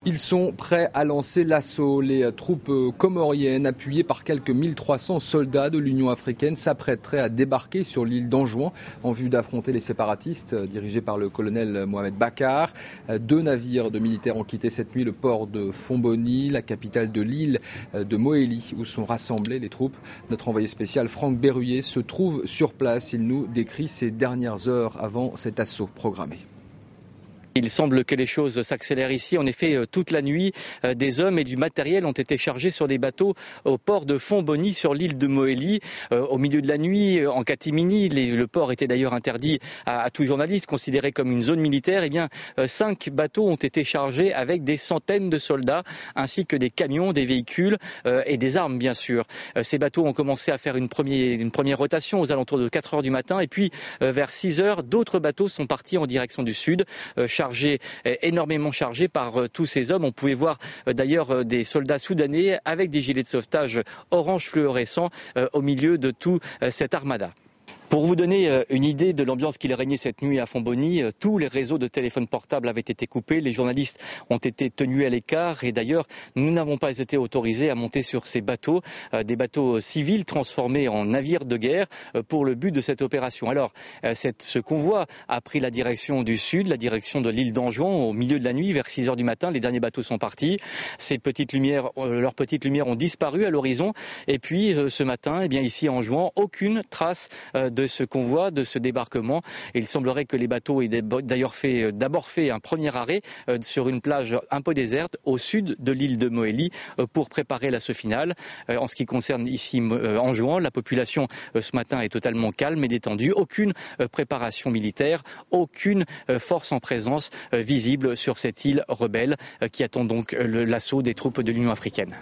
Ils sont prêts à lancer l'assaut. Les troupes comoriennes, appuyées par quelques 1300 soldats de l'Union africaine, s'apprêteraient à débarquer sur l'île d'Anjouan en vue d'affronter les séparatistes dirigés par le colonel Mohamed Bakar. 2 navires de militaires ont quitté cette nuit le port de Fomboni, la capitale de l'île de Moélie, où sont rassemblées les troupes. Notre envoyé spécial Franck Berruyer se trouve sur place. Il nous décrit ces dernières heures avant cet assaut programmé. Il semble que les choses s'accélèrent ici. En effet, toute la nuit, des hommes et du matériel ont été chargés sur des bateaux au port de Fomboni, sur l'île de Moélie. Au milieu de la nuit, en catimini, le port était d'ailleurs interdit à tout journaliste, considéré comme une zone militaire. Eh bien, 5 bateaux ont été chargés avec des centaines de soldats, ainsi que des camions, des véhicules et des armes, bien sûr. Ces bateaux ont commencé à faire une première rotation aux alentours de 4 heures du matin. Et puis, vers 6 heures, d'autres bateaux sont partis en direction du sud, énormément chargés par tous ces hommes. On pouvait voir d'ailleurs des soldats soudanais avec des gilets de sauvetage orange fluorescent au milieu de tout cette armada. Pour vous donner une idée de l'ambiance qu'il régnait cette nuit à Fomboni, tous les réseaux de téléphones portables avaient été coupés, les journalistes ont été tenus à l'écart et d'ailleurs nous n'avons pas été autorisés à monter sur ces bateaux, des bateaux civils transformés en navires de guerre pour le but de cette opération. Alors ce convoi a pris la direction du sud, la direction de l'île d'Anjouan au milieu de la nuit, vers 6 heures du matin, les derniers bateaux sont partis, leurs petites lumières ont disparu à l'horizon et puis ce matin, eh bien, ici à Anjouan, aucune trace de ce convoi, de ce débarquement. Et il semblerait que les bateaux aient d'ailleurs d'abord fait un premier arrêt sur une plage un peu déserte au sud de l'île de Moélie pour préparer l'assaut final. En ce qui concerne ici Anjouan, la population ce matin est totalement calme et détendue. Aucune préparation militaire, aucune force en présence visible sur cette île rebelle qui attend donc l'assaut des troupes de l'Union africaine.